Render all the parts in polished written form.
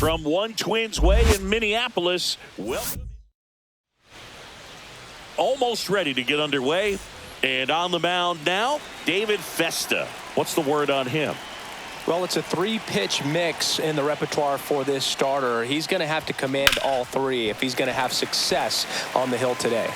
from one Twins way in Minneapolis. Well, almost ready to get underway. And on the mound now, David Festa. What's the word on him? Well, it's a three-pitch mix in the repertoire for this starter. He's going to have to command all three if he's going to have success on the hill today.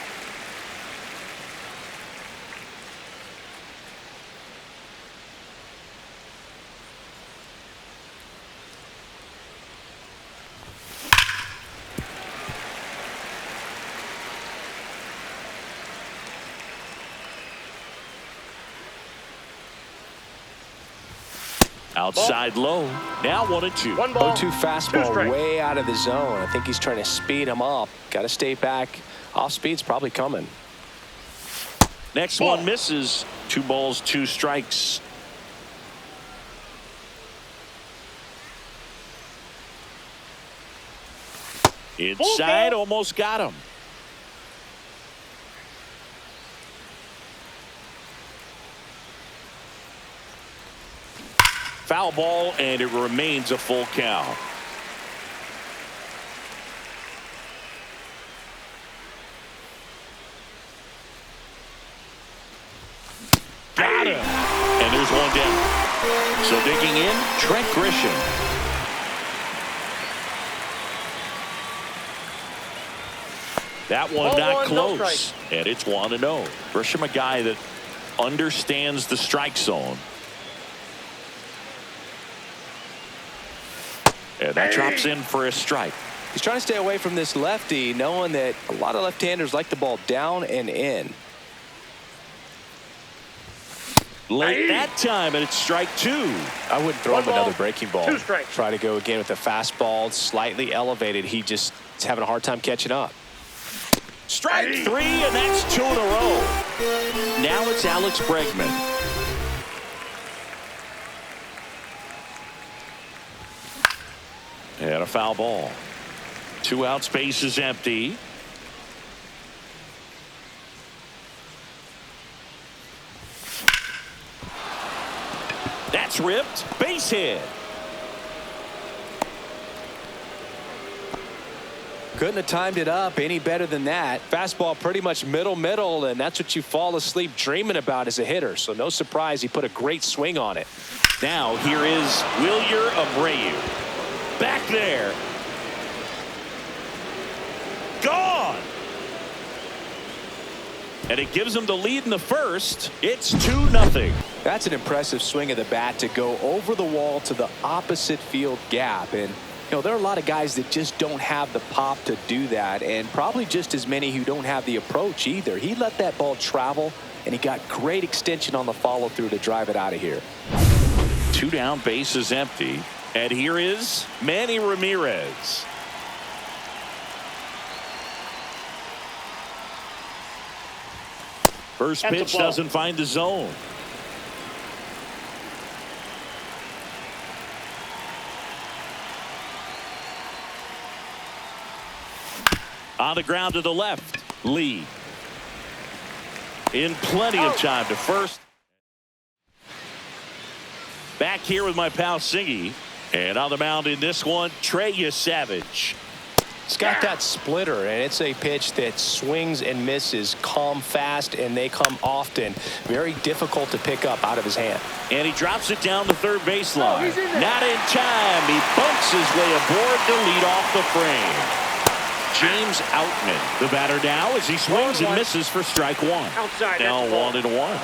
Outside low. Now 1-2. 0-2 fastball way out of the zone. I think he's trying to speed him up. Got to stay back. Off speed's probably coming. Next one misses. 2 balls, 2 strikes. Inside, almost got him. Foul ball, and it remains a full count. Got him. And there's one down. So digging in, Trent Grisham. That one not close. And it's 1-0. Grisham, a guy that understands the strike zone. And that drops in for a strike. He's trying to stay away from this lefty, knowing that a lot of left-handers like the ball down and in. Late that time, and it's strike 2. I wouldn't throw him another breaking ball. Try to go again with the fastball, slightly elevated. He just is having a hard time catching up. Strike 3, and that's 2 in a row. Now it's Alex Bregman. And a foul ball. 2 outs, base is empty. That's ripped. Base hit. Couldn't have timed it up any better than that. Fastball pretty much middle, and that's what you fall asleep dreaming about as a hitter. So no surprise he put a great swing on it. Now here is Wilyer Abreu. Back there. Gone. And it gives them the lead in the first. It's 2-0. That's an impressive swing of the bat to go over the wall to the opposite field gap. And, you know, there are a lot of guys that just don't have the pop to do that, and probably just as many who don't have the approach either. He let that ball travel, and he got great extension on the follow-through to drive it out of here. 2 down, base is empty. And here is Manny Ramirez. First pitch doesn't find the zone. On the ground to the left. Lee. In plenty of time to first. Back here with my pal Singy. And on the mound in this one, Trey Savage. It's got that splitter, and it's a pitch that swings and misses, come fast, and they come often. Very difficult to pick up out of his hand. And he drops it down the third baseline. Not in time. He bumps his way aboard to lead off the frame. James Outman, the batter now, as he swings and misses for strike 1. Now 1-1.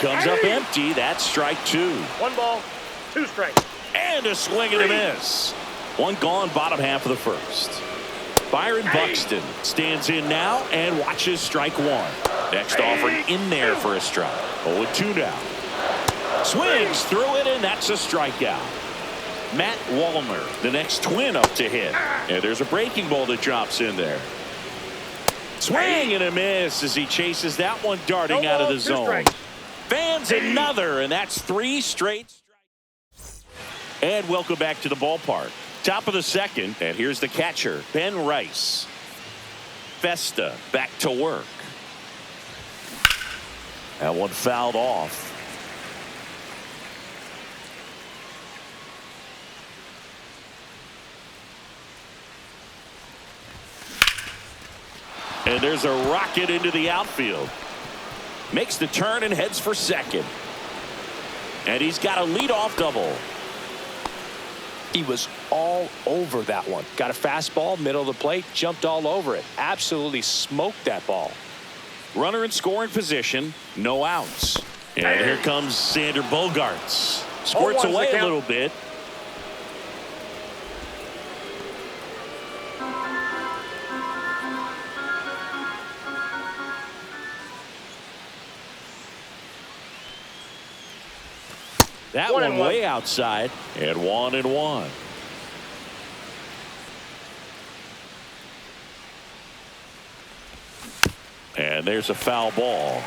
Comes up empty. That's strike 2. 1 ball, 2 strikes. And a swing and a miss. 1 gone, bottom half of the first. Byron Buxton stands in now and watches strike 1. Next offering in there for a strike. 0-2 now. Swings through it, and that's a strikeout. Matt Wallner, the next Twin, up to hit. And there's a breaking ball that drops in there. Swing and a miss as he chases that one darting out of the zone. Fans another, and that's 3 straight strikes. And welcome back to the ballpark. Top of the second, and here's the catcher, Ben Rice. Festa back to work. That one fouled off. And there's a rocket into the outfield. Makes the turn and heads for second. And he's got a leadoff double. He was all over that one. Got a fastball, middle of the plate, jumped all over it. Absolutely smoked that ball. Runner in scoring position, no outs. And here comes Sander Bogarts. Squirts away a little bit. That one way outside, and 1-1. And there's a foul ball.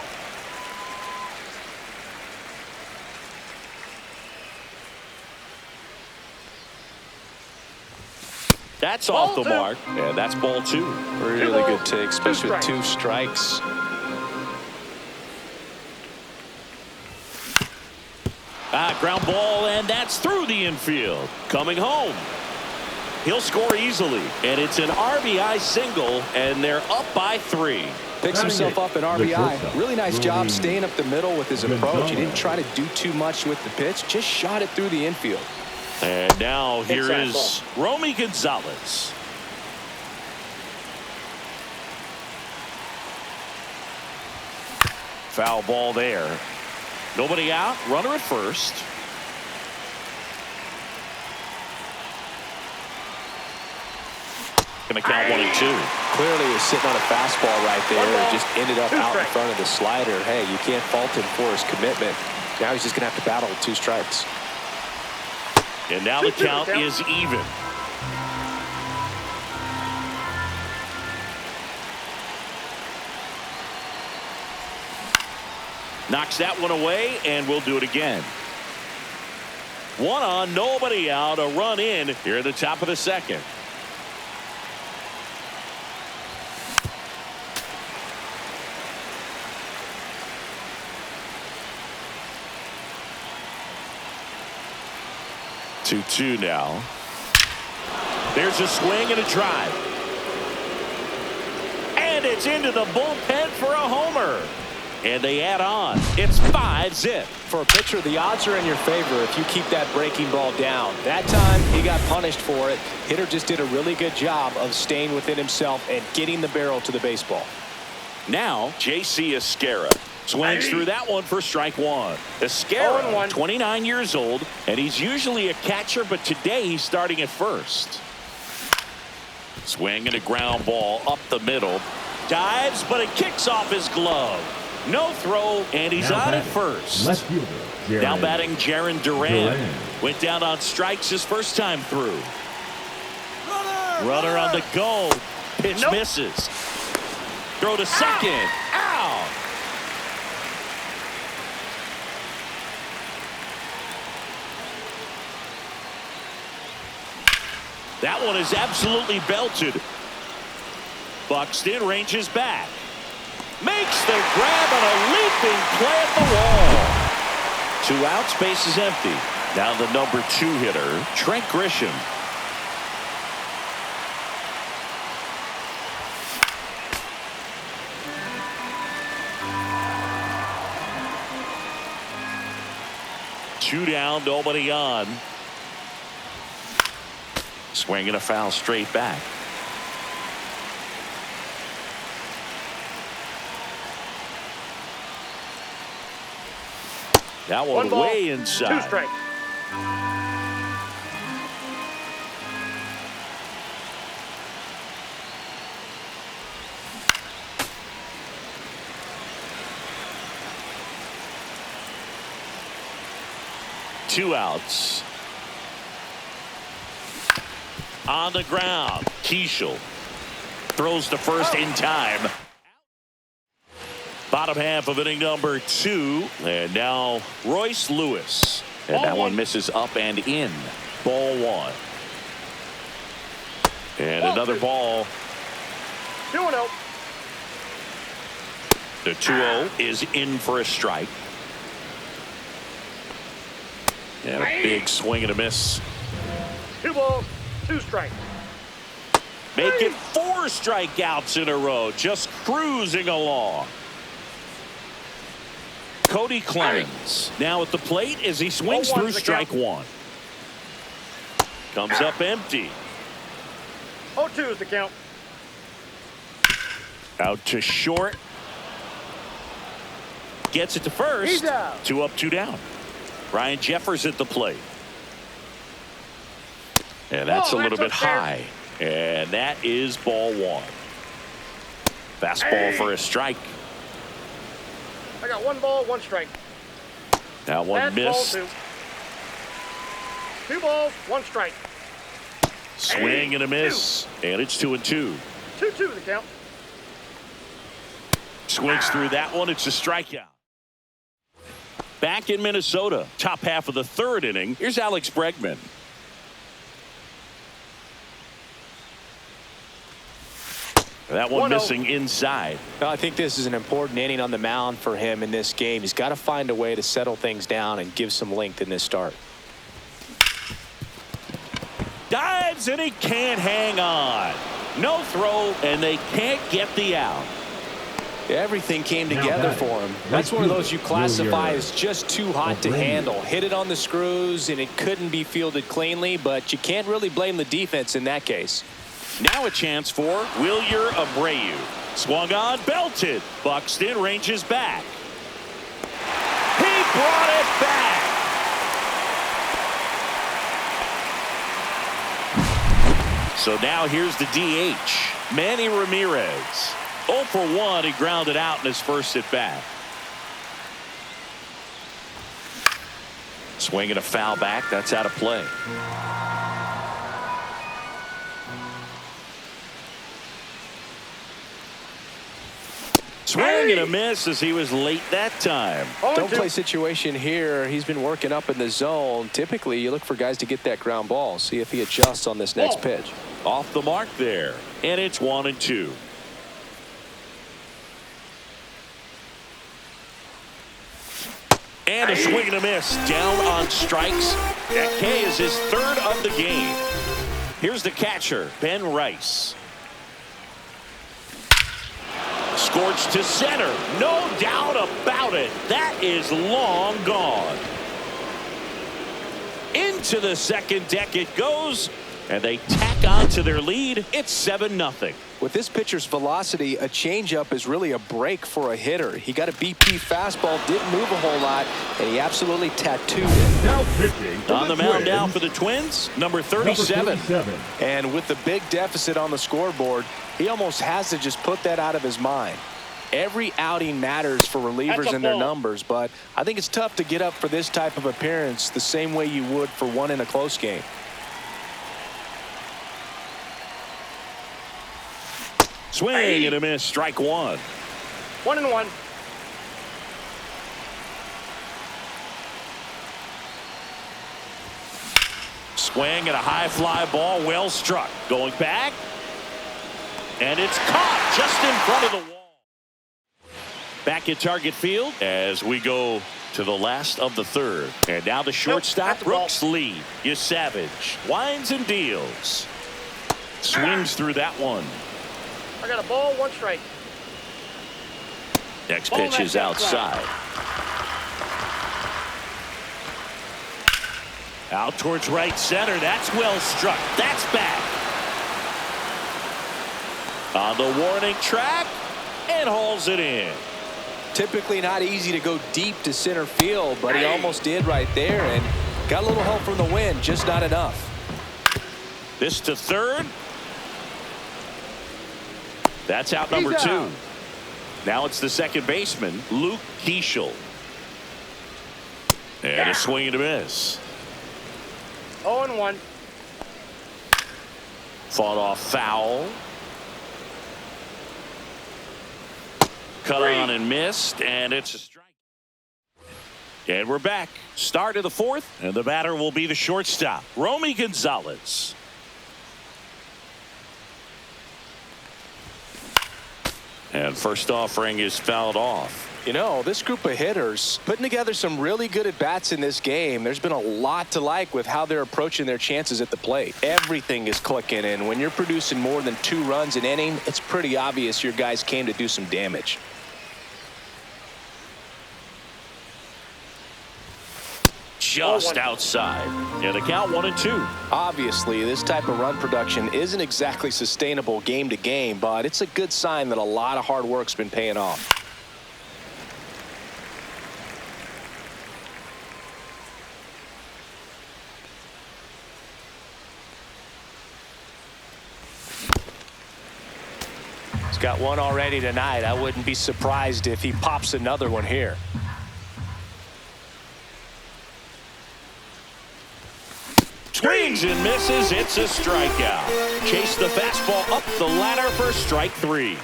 That's off the mark, and that's ball 2. Really good take, especially with 2 strikes. Ground ball, and that's through the infield. Coming home. He'll score easily, and it's an RBI single, and they're up by 3. Picks himself up an RBI. Really nice job staying up the middle with his approach. He didn't try to do too much with the pitch, just shot it through the infield. And now here is Romy Gonzalez. Foul ball there. Nobody out. Runner at first. Going to count 1-2. Clearly he was sitting on a fastball right there and just ended up out in front of the slider. Hey, you can't fault him for his commitment. Now he's just going to have to battle with 2 strikes. And now the count is even. Knocks that one away, and we'll do it again. 1 on, nobody out, a run in here at the top of the second. Two now. There's a swing and a drive. And it's into the bullpen for a homer. And they add on. It's 5-zip. For a pitcher, the odds are in your favor if you keep that breaking ball down. That time, he got punished for it. Hitter just did a really good job of staying within himself and getting the barrel to the baseball. Now, J.C. Esquera swings through that one for strike 1. Esquera, 29 years old, and he's usually a catcher, but today he's starting at first. Swing and a ground ball up the middle. Dives, but it kicks off his glove. No throw, and he's on at first. Now batting Jaron Durham. Went down on strikes his first time through. Runner on the go. Pitch misses. Throw to second. Out. That one is absolutely belted. Buxton ranges back. Makes the grab on a leaping play at the wall. 2 outs, base is empty. Now the number 2 hitter, Trent Grisham. Two down, nobody on. Swinging a foul straight back. That one way inside. 2 strikes. Two outs. On the ground, Keishel throws to first in time. Bottom half of inning number 2, and now Royce Lewis, and that one misses up and in. Ball 1, and another ball. 2-0. The 2-0 is in for a strike. And a big swing and a miss. 2 balls, 2 strikes. Make it 4 strikeouts in a row, just cruising along. Cody Clemens now at the plate as he swings through strike 1. Comes up empty. 0-2 is the count. Out to short. Gets it to first. He's out. 2 up, 2 down. Ryan Jeffers at the plate. And that's a little bit high. And that is ball 1. Fastball for a strike. I got 1 ball, 1 strike. That one That's missed. ball 2. 2 balls, 1 strike. Swing and a miss. And it's 2-2. 2-2 the count. Swings through that one. It's a strikeout. Back in Minnesota, top half of the 3rd inning. Here's Alex Bregman. That one 1-0. missing inside. Well, I think this is an important inning on the mound for him in this game. He's got to find a way to settle things down and give some length in this start. Dives and he can't hang on. No throw and they can't get the out. Everything came together for him. That's one of those you classify as just too hot to handle. Hit it on the screws and it couldn't be fielded cleanly, but you can't really blame the defense in that case. Now a chance for Wilyer Abreu. Swung on, belted. Buxton ranges back. He brought it back. So now here's the DH, Manny Ramirez. 0 for 1, he grounded out in his first at bat. Swinging a foul back, that's out of play. Swing and a miss as he was late that time. Don't play situation here. He's been working up in the zone. Typically, you look for guys to get that ground ball. See if he adjusts on this next pitch. Off the mark there. And it's 1-2. And a swing and a miss. Down on strikes. That K is his 3rd of the game. Here's the catcher, Ben Rice. Scorched to center. No doubt about it. That is long gone. Into the 2nd deck it goes. And they tack on to their lead. It's 7-0. With this pitcher's velocity, a changeup is really a break for a hitter. He got a BP fastball, didn't move a whole lot, and he absolutely tattooed it. Now pitching On the mound now for the Twins, number 37. And with the big deficit on the scoreboard, he almost has to just put that out of his mind. Every outing matters for relievers and their numbers, but I think it's tough to get up for this type of appearance the same way you would for one in a close game. Swing and a miss, strike 1. 1-1. Swing and a high fly ball, well struck. Going back. And it's caught just in front of the wall. Back at target field as we go to the last of the 3rd. And now the shortstop, Brooks Lee. Savage winds and deals. Swings through that one. I got a ball, 1 strike. Next pitch is outside. Out towards right center. That's well struck. That's back. On the warning track and hauls it in. Typically not easy to go deep to center field, but he almost did right there and got a little help from the wind, just not enough. This to 3rd. That's out number 2. Now it's the 2nd baseman, Luke Keeschel. And a swing and a miss. 0-1. Fought off foul. Cut on and missed, and it's a strike. And we're back. Start of the 4th, and the batter will be the shortstop, Romy Gonzalez. And first offering is fouled off. You know, this group of hitters putting together some really good at-bats in this game. There's been a lot to like with how they're approaching their chances at the plate. Everything is clicking, and when you're producing more than 2 runs an inning, it's pretty obvious your guys came to do some damage. Just outside. And the count 1-2. Obviously, this type of run production isn't exactly sustainable game to game, but it's a good sign that a lot of hard work's been paying off. He's got one already tonight. I wouldn't be surprised if he pops another one here. Swings and misses. It's a strikeout. Chase the fastball up the ladder for strike 3.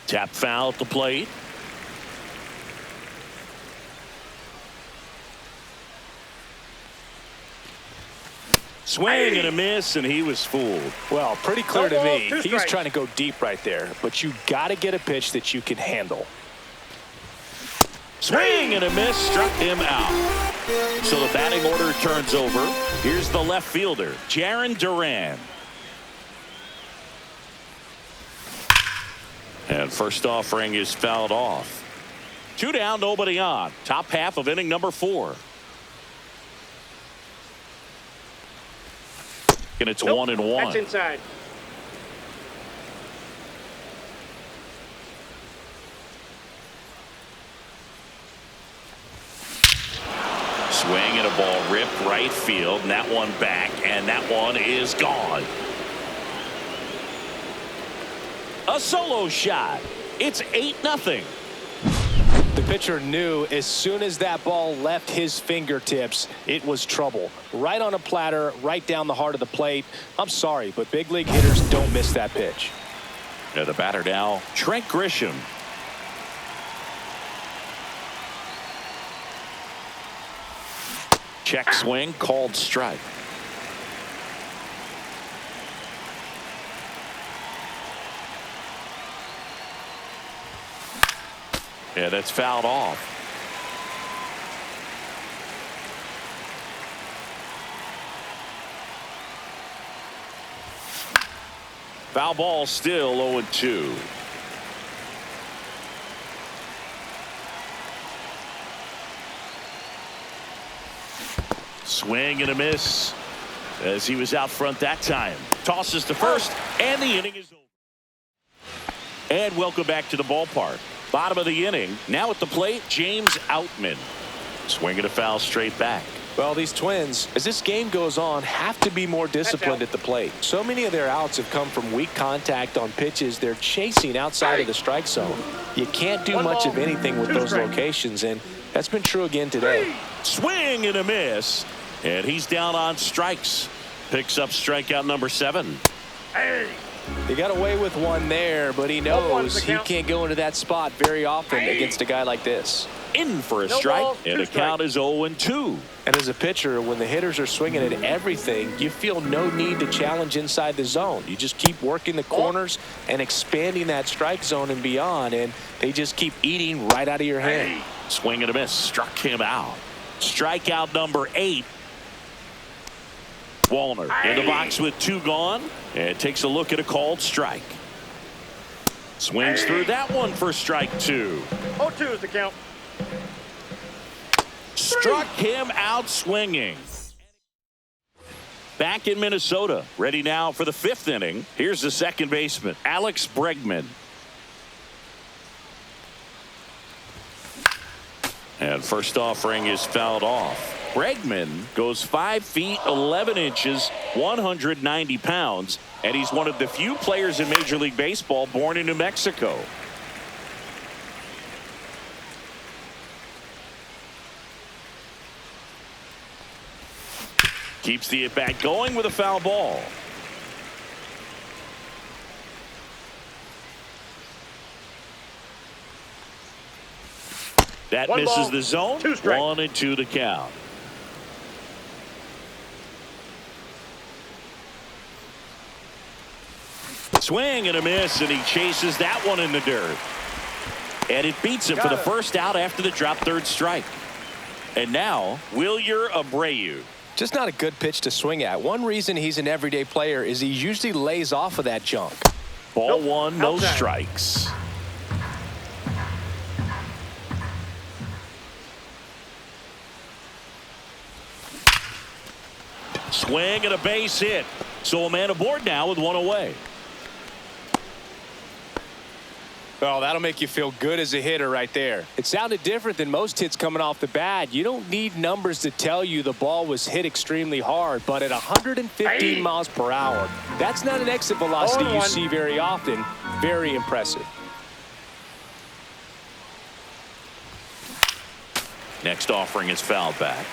Tap foul at the plate. Swing and a miss, and he was fooled. Well, pretty clear to me. He was strikes. trying to go deep right there, but you got to get a pitch that you can handle. Swing and a miss, struck him out. So the batting order turns over. Here's the left fielder, Durham. And first offering is fouled off. 2 down, nobody on. Top half of inning number 4. And it's 1-1. That's inside. Swing and a ball ripped right field, and that one back, and that one is gone. A solo shot. It's 8-0. The pitcher knew as soon as that ball left his fingertips, it was trouble. Right on a platter, right down the heart of the plate. I'm sorry, but big league hitters don't miss that pitch. Now the batter now, Trent Grisham. Check swing, called strike. Yeah, that's fouled off. Foul ball, still 0-2. Swing and a miss as he was out front that time. Tosses to first, and the inning is over. And welcome back to the ballpark. Bottom of the inning. Now at the plate, James Outman. Swinging a foul straight back. Well, these Twins, as this game goes on, have to be more disciplined at the plate. So many of their outs have come from weak contact on pitches they're chasing outside of the strike zone. You can't do much of anything with those locations, and that's been true again today. Swing and a miss, and he's down on strikes. Picks up strikeout number 7. He got away with one there, but he knows he can't go into that spot very often against a guy like this. In for a strike, and the count is 0-2. And as a pitcher, when the hitters are swinging at everything, you feel no need to challenge inside the zone. You just keep working the corners and expanding that strike zone and beyond, and they just keep eating right out of your hand. Swing and a miss, struck him out. Strikeout number 8. Wallner in the box with 2 gone, and takes a look at a called strike. Swings through that one for strike 2. 0-2 is the count. Struck him out swinging. Back in Minnesota, ready now for the 5th inning. Here's the second baseman, Alex Bregman. And first offering is fouled off. Bregman goes 5 feet 11 inches, 190 pounds, and he's one of the few players in Major League Baseball born in New Mexico. Keeps the at-bat going with a foul ball. That misses the zone. 1-2 to count. Swing and a miss, and he chases that one in the dirt. And it beats him for the first out after the drop third strike. And now, Wilyer Abreu. Just not a good pitch to swing at. One reason he's an everyday player is he usually lays off of that junk. Ball one, no strikes. Swing and a base hit. So a man aboard now with one away. Oh, that'll make you feel good as a hitter right there. It sounded different than most hits coming off the bat. You don't need numbers to tell you the ball was hit extremely hard, but at 115 miles per hour, that's not an exit velocity you see very often. Very impressive. Next offering is fouled back.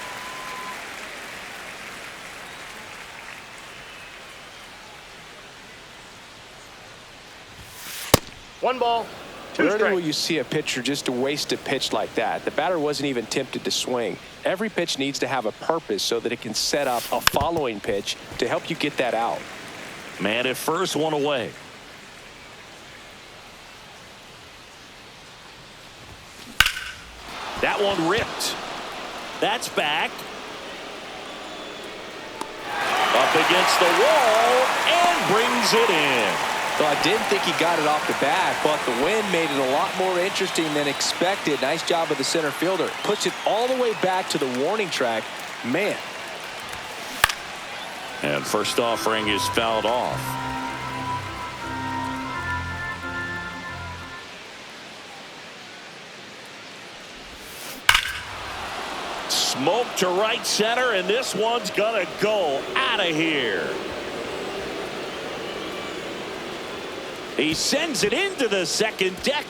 One ball. Rarely will you see a pitcher just to waste a pitch like that. The batter wasn't even tempted to swing. Every pitch needs to have a purpose so that it can set up a following pitch to help you get that out. Man at first, one away. That one ripped. That's back. Up against the wall and brings it in. Well, I didn't think he got it off the bat, but the wind made it a lot more interesting than expected. Nice job of the center fielder. Puts it all the way back to the warning track. Man. And first offering is fouled off. Smoke to right center, and this one's gonna go out of here. He sends it into the second deck.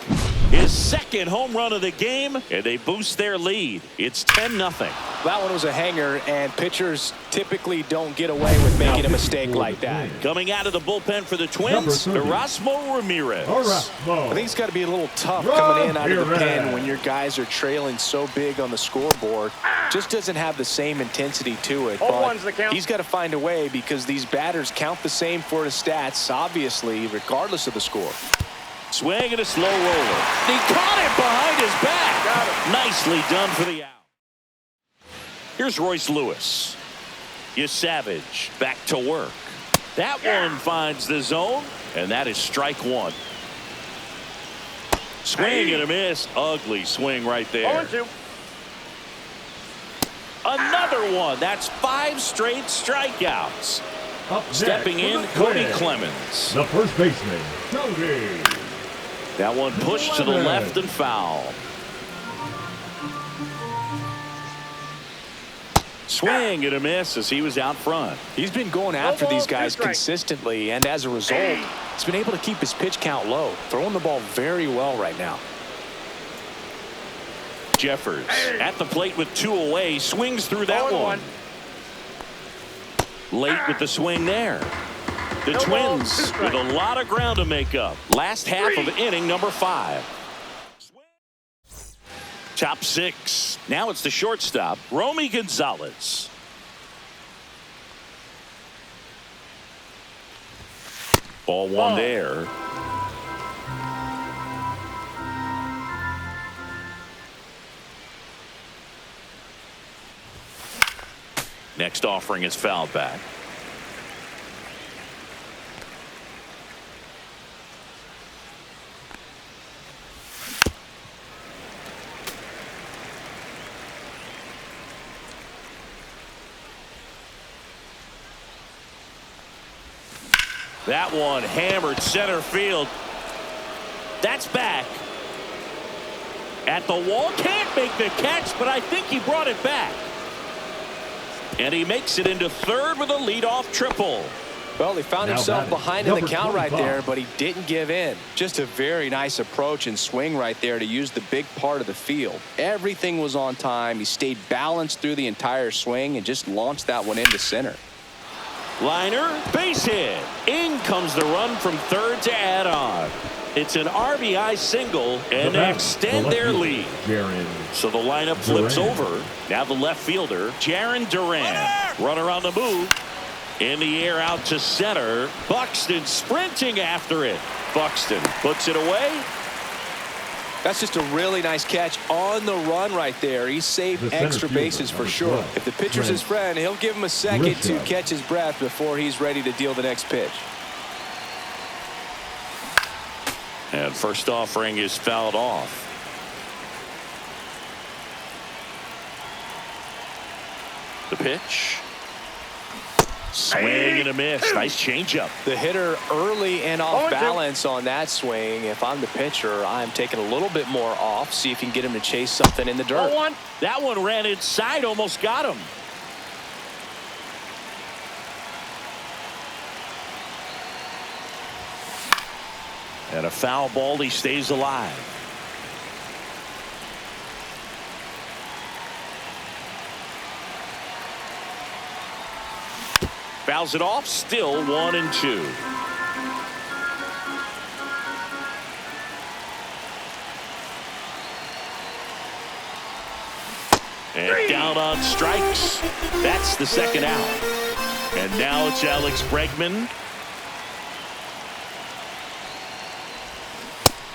His second home run of the game, and they boost their lead. It's 10-0. That one was a hanger, and pitchers typically don't get away with making a mistake like that. Coming out of the bullpen for the Twins, Erasmo Ramirez. I think it's got to be a little tough coming in out of the pen when your guys are trailing so big on the scoreboard. Just doesn't have the same intensity to it. But he's got to find a way because these batters count the same for his stats, obviously, regardless of the score. Swing and a slow roller. He caught it behind his back. Nicely done for the out. Here's Royce Lewis. Savage back to work. That one finds the zone, and that is strike one. Swing and a miss. Ugly swing right there. Another one. That's 5 straight strikeouts. Stepping in, Cody Clemens. The first baseman, Cody. That one pushed to the left and foul. Swing and a miss as he was out front. He's been going after these guys consistently, and as a result, he's been able to keep his pitch count low. Throwing the ball very well right now. Jeffers at the plate with 2 away. Swings through that one. Late with the swing there. The Twins with a lot of ground to make up. Last half of inning number 5. Top 6. Now it's the shortstop, Romy Gonzalez. Ball one there. Next offering is fouled back. That one hammered center field. That's back. At the wall. Can't make the catch, but I think he brought it back. And he makes it into third with a leadoff triple. Well, he found himself behind in the count right there, but he didn't give in. Just a very nice approach and swing right there to use the big part of the field. Everything was on time. He stayed balanced through the entire swing and just launched that one into center. Liner, base hit. In comes the run from third to add on. It's an RBI single, and they extend their lead. So the lineup flips over. Now the left fielder, Jarren Duran. Runner on the move. In the air out to center. Buxton sprinting after it. Buxton puts it away. That's just a really nice catch on the run right there. He saved extra bases for sure. If the pitcher's his friend, he'll give him a second to catch his breath before he's ready to deal the next pitch. And first offering is fouled off. The pitch. Swing and a miss. Nice changeup. The hitter early and off 0-2. balance on that swing. If I'm the pitcher, I'm taking a little bit more off. See if you can get him to chase something in the dirt. 0-1. That one ran inside. Almost got him. And a foul ball. He stays alive. Fouls it off. Still 1-2. And down on strikes. That's the second out. And now it's Alex Bregman.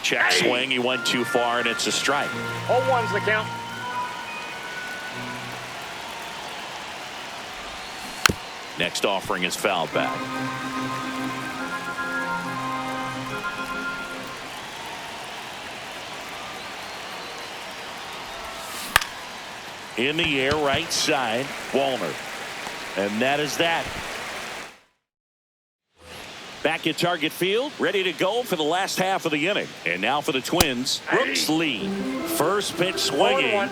Check swing. He went too far, and it's a strike. 0-1's the count. Next offering is fouled back. In the air, right side, Wallner. And that is that. Back at target field, ready to go for the last half of the inning. And now for the Twins, Brooks lead. First pitch swinging. 0-1.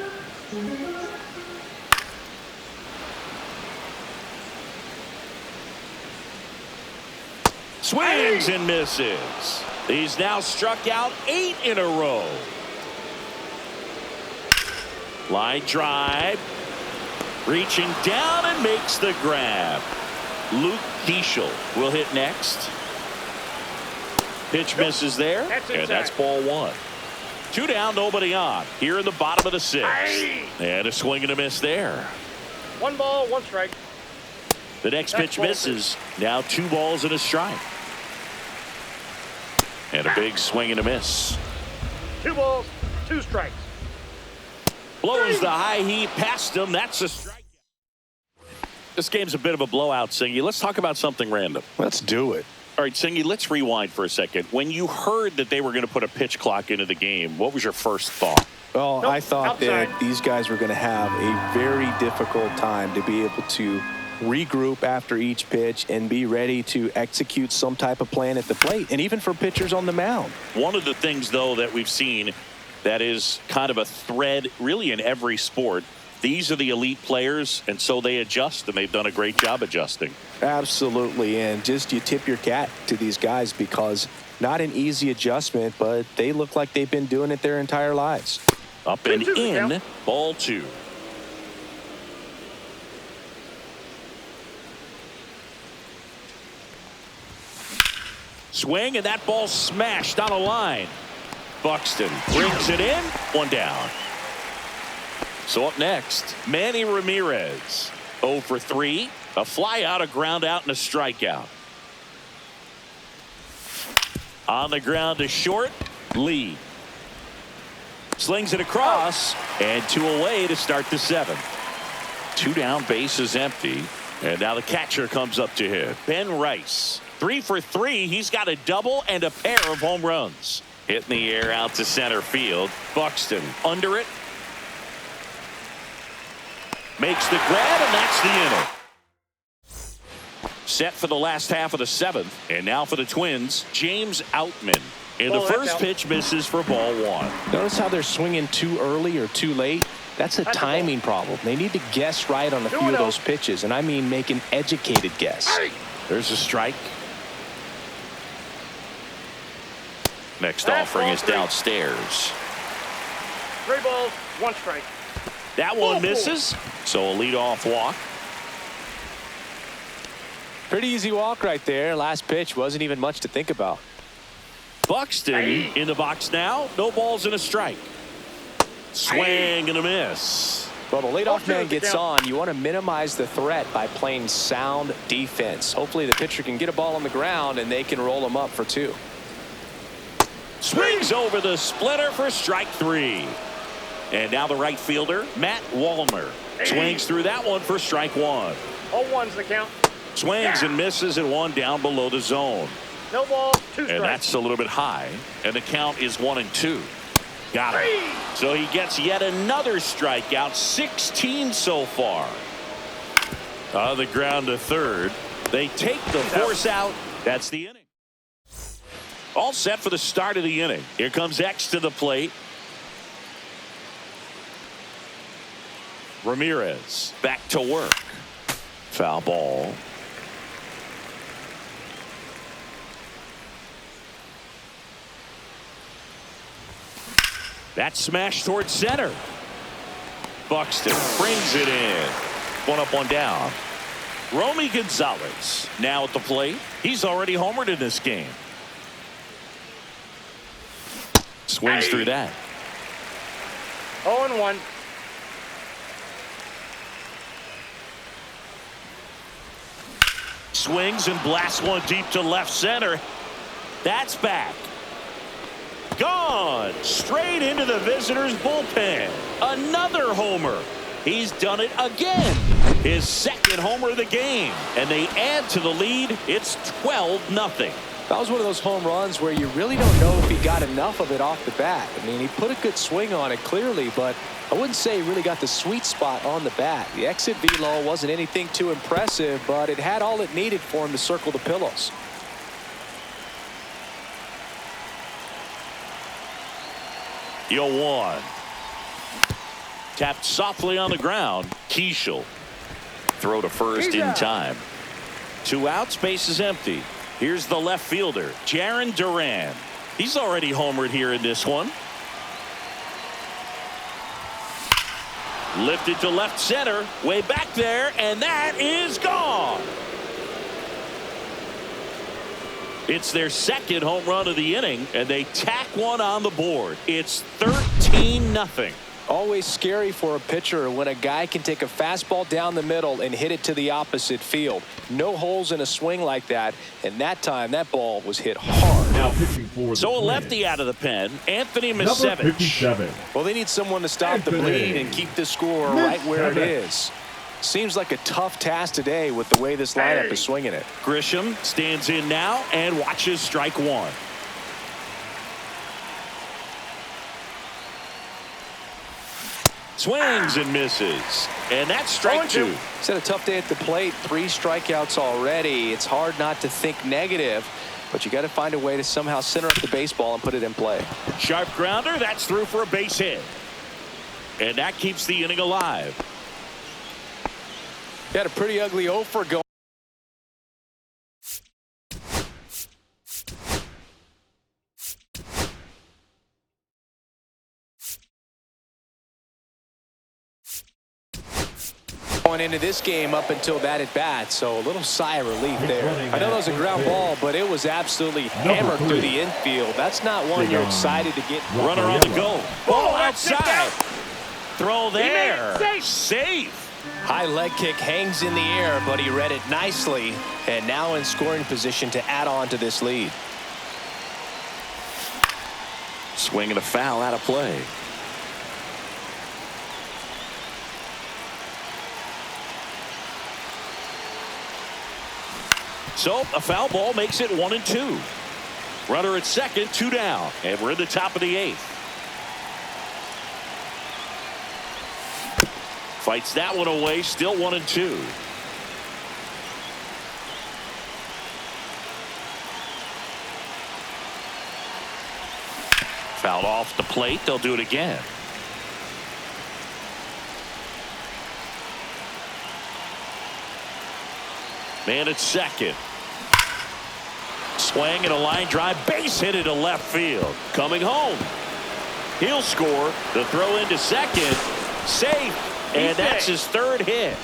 Swings and misses. He's now struck out 8 in a row. Line drive. Reaching down and makes the grab. Luke Keeschel will hit next. Pitch misses there. And that's ball 1. 2 down, nobody on. Here in the bottom of the 6th. And a swing and a miss there. 1 ball, 1 strike. The next pitch misses. Now 2 balls and a strike. And a big swing and a miss. 2 balls, 2 strikes. Blows the high heat past him. That's a strike. This game's a bit of a blowout, Singy. Let's talk about something random. Let's do it. All right, Singy, let's rewind for a second. When you heard that they were going to put a pitch clock into the game, what was your first thought? Well, Nope, I thought outside. that these guys were going to have a very difficult time to be able to regroup after each pitch and be ready to execute some type of plan at the plate, and even for pitchers on the mound. One of the things, though, that we've seen that is kind of a thread really in every sport, these are the elite players, and so they adjust, and they've done a great job adjusting. Absolutely, and just you tip your cap to these guys because not an easy adjustment, but they look like they've been doing it their entire lives. Up and in, ball 2. Swing, and that ball smashed on a line. Buxton brings it in. 1 down. So up next, Manny Ramirez. 0 for 3. A fly out, a ground out, and a strikeout. On the ground to short. Lee. Slings it across. And 2 away to start the 7th. 2 down, base is empty. And now the catcher comes up to hit. Ben Rice. 3 for 3. He's got a double and a pair of home runs. Hit in the air out to center field. Buxton under it. Makes the grab, and that's the inning. Set for the last half of the 7th. And now for the Twins, James Outman. And the first pitch misses for ball 1. Notice how they're swinging too early or too late. That's a timing problem. They need to guess right on a few of those pitches, and I mean make an educated guess. There's a strike. Next offering is downstairs. 3 balls, 1 strike. That one misses. So a leadoff walk. Pretty easy walk right there. Last pitch wasn't even much to think about. Buxton in the box now. No balls and a strike. Swing and a miss. Well, the leadoff man the gets count. on. You want to minimize the threat by playing sound defense. Hopefully the pitcher can get a ball on the ground and they can roll him up for 2. Swings over the splitter for strike 3. And now the right fielder, Matt Wallner, swings through that one for strike 1. 0-1's the count. Swings and misses at 1 down below the zone. No ball, 2 strikes. And that's a little bit high. And the count is 1-2. Got it. So he gets yet another strikeout, 16 so far. On the ground to third. They take the force out. That's the inning. All set for the start of the inning. Here comes X to the plate. Ramirez back to work. Foul ball. That smash towards center. Buxton brings it in. 1 up, 1 down. Romy Gonzalez now at the plate. He's already homered in this game. Swings through that. 0-1. Swings and blasts one deep to left center. That's back. Gone straight into the visitors' bullpen. Another homer. He's done it again. His second homer of the game. And they add to the lead. It's 12-0. That was one of those home runs where you really don't know if he got enough of it off the bat. I mean, he put a good swing on it clearly, but I wouldn't say he really got the sweet spot on the bat. The exit velo wasn't anything too impressive, but it had all it needed for him to circle the pillows. Yo, 1. Tapped softly on the ground. Keishel. Throw to first in time. 2 outs, base is empty. Here's the left fielder, Jaron Durham. He's already homered here in this one. Lifted to left center, way back there, and that is gone. It's their second home run of the inning, and they tack one on the board. It's 13-0. Always scary for a pitcher when a guy can take a fastball down the middle and hit it to the opposite field. No holes in a swing like that, and that time that ball was hit hard. Now pitching for So a the lefty out of the pen, Anthony Number Misevich. 57. Well, they need someone to stop the Anthony bleed and keep the score right where it is. Seems like a tough task today with the way this lineup is swinging it. Grisham stands in now and watches strike 1. Swings and misses. And that's strike 2. He's had a tough day at the plate. 3 strikeouts already. It's hard not to think negative, but you got to find a way to somehow center up the baseball and put it in play. Sharp grounder. That's through for a base hit. And that keeps the inning alive. He had a pretty ugly 0 for going. Going into this game up until that at bat, so a little sigh of relief there. I know that was a ground ball, but it was absolutely hammered through the infield. That's not one you're excited to get. Runner on the go. Ball outside. Throw there. Safe. High leg kick hangs in the air, but he read it nicely, and now in scoring position to add on to this lead. Swing and a foul out of play. So a foul ball makes it 1-2. Runner at second, 2 down, and we're in the top of the 8th. Fights that one away, still 1-2. Fouled off the plate. They'll do it again. Man at second. Swing and a line drive. Base hit it to left field. Coming home. He'll score. The throw into second. Safe. And that's his 3rd hit.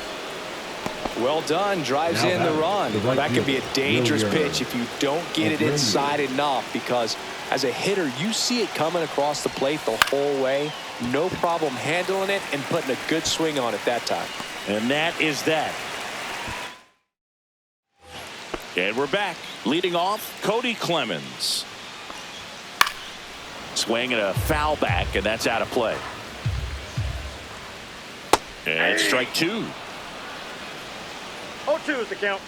Well done. Drives Now in the batting, run. the right That can be a fielder, dangerous Will pitch if you don't get it inside enough, because as a hitter, you see it coming across the plate the whole way. No problem handling it and putting a good swing on it that time. And that is that. And we're back. Leading off, Cody Clemens. Swing and a foul back, and that's out of play. And strike two. 0-2 is the count.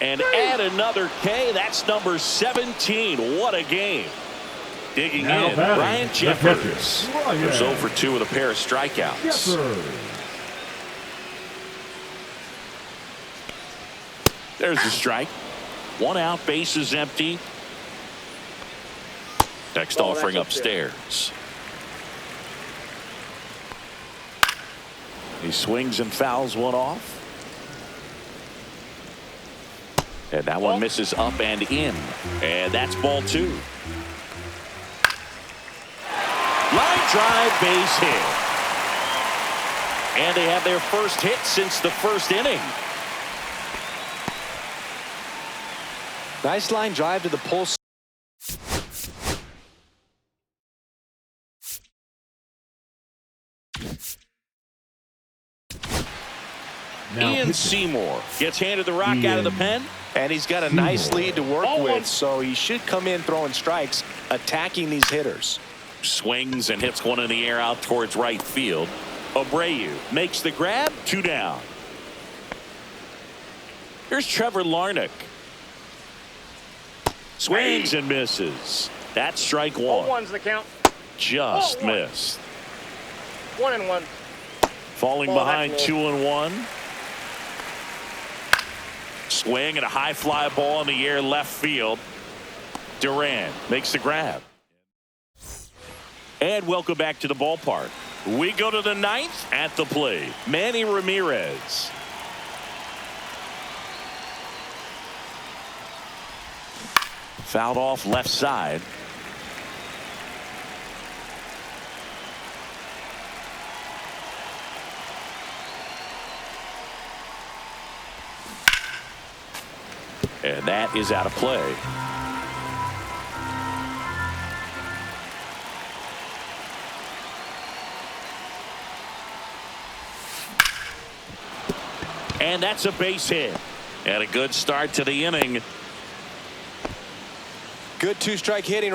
And add another K. That's number 17. What a game. Digging Now in, batting, Ryan the Jeffers. pitcher, Ryan Goes 0 for 2 with a pair of strikeouts. Jeffers. There's the strike. 1 out, base is empty. Next offering upstairs. He swings and fouls one off. And that one misses up and in. And that's ball 2. Line drive, base hit. And they have their first hit since the first inning. Nice line drive to the pulse. Now Ian pitching. Seymour gets handed the rock out of the pen. And he's got a nice lead to work Oh, with, so he should come in throwing strikes, attacking these hitters. Swings and hits one in the air out towards right field. Abreu makes the grab. 2 down. Here's Trevor Larnach. Swings and misses. That's strike 1. 0-1's the count. Just 0-1. missed. 1-1. Falling Ball, behind that's 2-1. Swing and a high fly ball in the air left field. Durham makes the grab. And welcome back to the ballpark. We go to the 9th at the plate. Manny Ramirez. Fouled off left side. And that is out of play. And that's a base hit. And a good start to the inning. Good 2-strike hitting.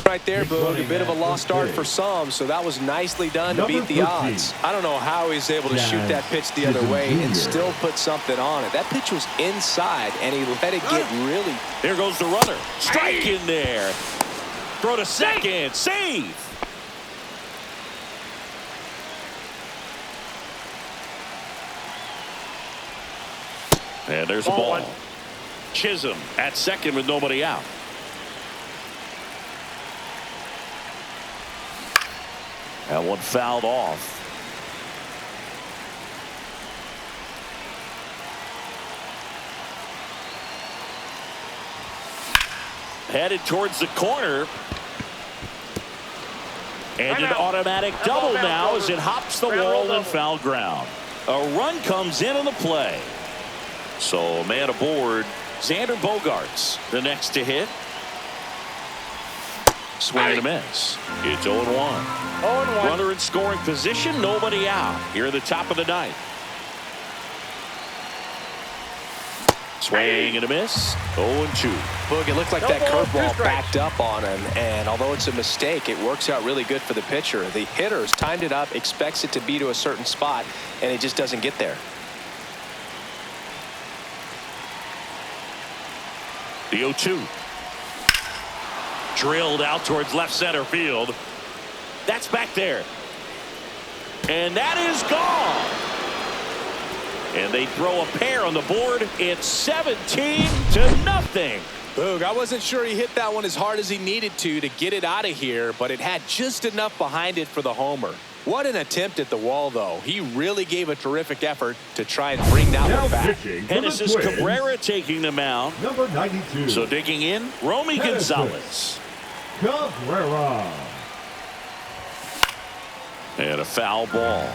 Right there, Boog. A bit of a lost start for some, so that was nicely done to beat the odds. I don't know how he's able to shoot that pitch the other way and still put something on it. That pitch was inside, and he let it get really. There goes the runner. Strike in there. Throw to second. Save. And there's a ball. Chisholm at second with nobody out. That one fouled off. Headed towards the corner. And an automatic double now as it hops the wall in foul ground. A run comes in on the play. So a man aboard. Xander Bogaerts the next to hit. Swing and a miss. It's 0-1. 0-1. Runner in scoring position, nobody out. Here at the top of the 9th. Swing and a miss. 0-2. Boog, it looked like No that ball, 2 curveball strikes. backed up on him, and although it's a mistake, it works out really good for the pitcher. The hitter's timed it up, expects it to be to a certain spot, and it just doesn't get there. The 0-2. Drilled out towards left center field. That's back there. And that is gone. And they throw a pair on the board. It's 17-0. Boog, I wasn't sure he hit that one as hard as he needed to get it out of here, but it had just enough behind it for the homer. What an attempt at the wall, though. He really gave a terrific effort to try and bring that one back. Genesis Cabrera taking the mound. Number 92. So digging in, Romy Gonzalez. Cabrera. And a foul ball.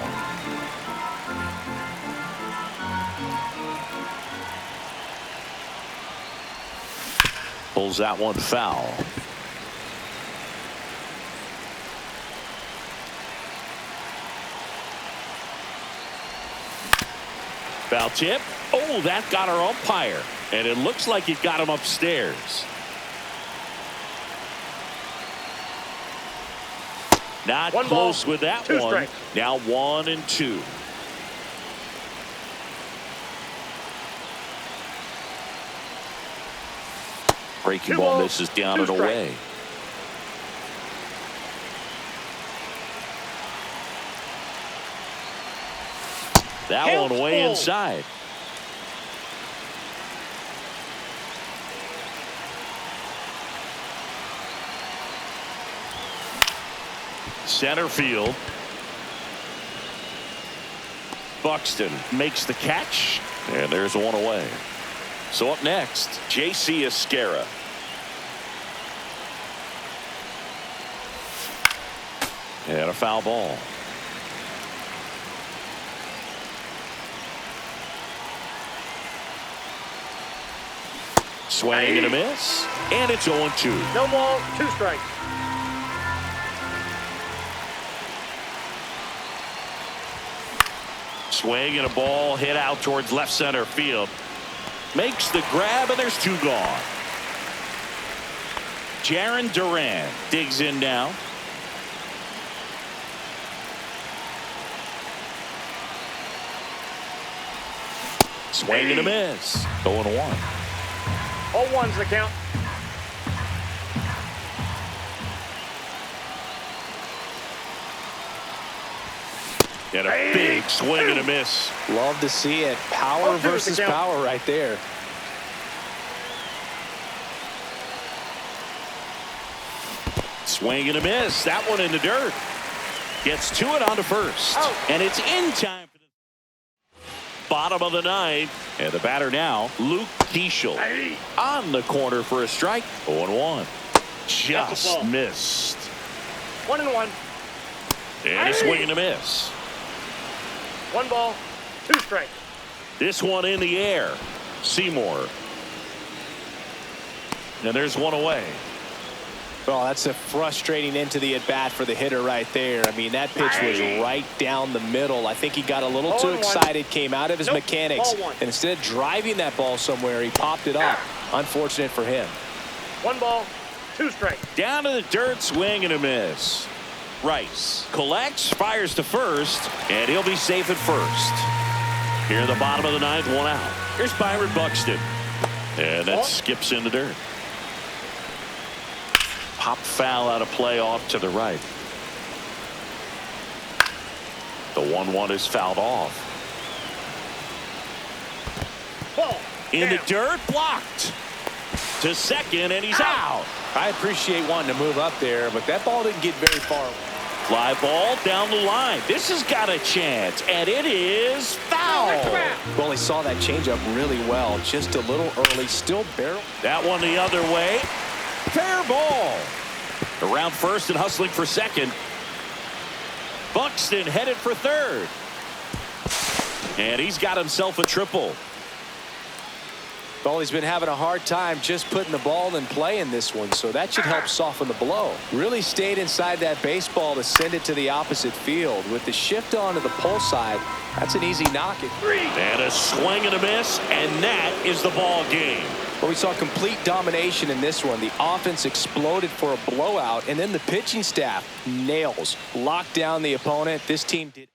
Pulls that one foul. Foul tip. Oh, that got our umpire. And it looks like it got him upstairs. Not One close ball, with that two one. strikes. Now 1-2. Breaking Two ball balls, misses down two and away. That Count one way full. inside. Center field. Buxton makes the catch, and there's one away. So up next, J.C. Esquera. And a foul ball. Swing and a miss, and it's 0-2. No ball, 2 strikes. Swing and a ball hit out towards left center field. Makes the grab, and there's 2 gone. Durham digs in now. Swing and a miss. 0-1. All ones the count. And a big swing and a miss. Love to see it. Power 1-2 versus the count. power right there. Swing and a miss. That one in the dirt. Gets to it on to first. Out. And it's in time for the bottom of the 9th. And the batter now, Luke Keeschel. Hey. On the corner for a strike. 0-1. That's a Just ball. missed. 1-1. And a swing and a miss. 1 ball, 2 strikes. This one in the air. Seymour. And there's one away. Well, that's a frustrating end to the at-bat for the hitter right there. I mean, that pitch was right down the middle. I think he got a little too 0-1. excited, came out of his Nope, mechanics, ball 1. and instead of driving that ball somewhere, he popped it up. Unfortunate for him. 1 ball, 2 strikes. Down to the dirt, swing and a miss. Rice collects, fires to first, and he'll be safe at first. Here in the bottom of the 9th, 1 out. Here's Byron Buxton. And that skips in the dirt. Pop foul out of play off to the right. The 1-1 is fouled off. Ball. In the down. dirt, blocked. To second, and he's out. I appreciate wanting to move up there, but that ball didn't get very far. Fly ball down the line. This has got a chance, and it is foul. Well, he saw that changeup really well. Just a little early, still barrel. That one the other way. Fair ball. Around first and hustling for second. Buxton headed for third. And he's got himself a triple. Well, he's been having a hard time just putting the ball in play in this one, so that should help soften the blow. Really stayed inside that baseball to send it to the opposite field. With the shift onto the pull side, that's an easy knock. And a swing and a miss, and that is the ball game. Well, we saw complete domination in this one. The offense exploded for a blowout, and then the pitching staff nails, locked down the opponent. This team did.